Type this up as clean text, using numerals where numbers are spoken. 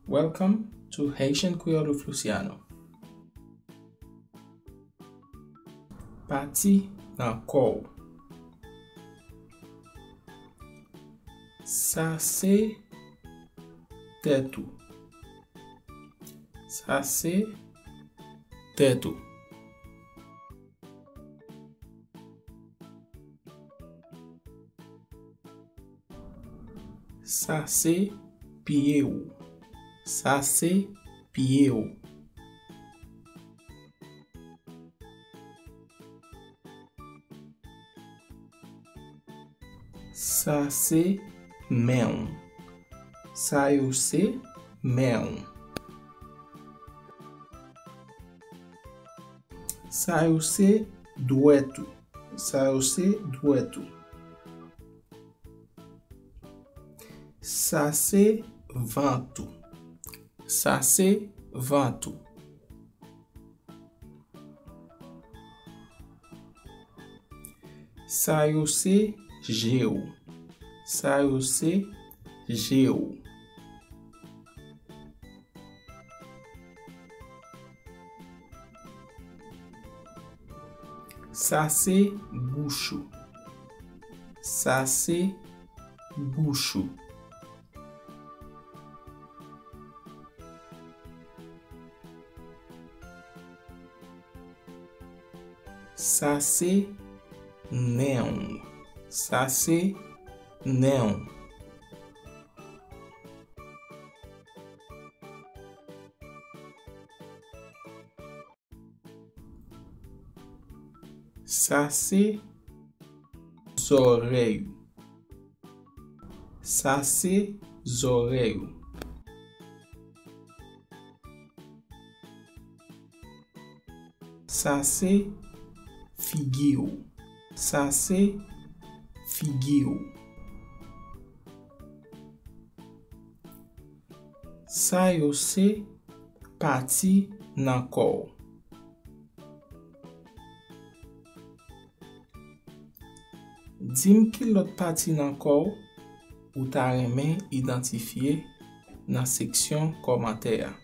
Welcome to Haitian Creole with Luciano. Parti nan kou. Sa se tetou. Sa se tetou. Sa se pied ou. Sa se pied ou. Sa se men. Sa yo se men. Sa yo se duetou. Sa yo se duetou. Sa se vantou. Sa se vantou. Sa yo se jeu. Sa yo se jeu. Sa se bouchou. Sa se bouchou. Sa se néon. Sa se néon. Sa se zoreille. Sa se zoreille. Sa se figuier. Sa se figuier. Sa yo se parti nan kou. Dim ki lot parti nan kou ou ta remen identifiye nan seksyon komantèr.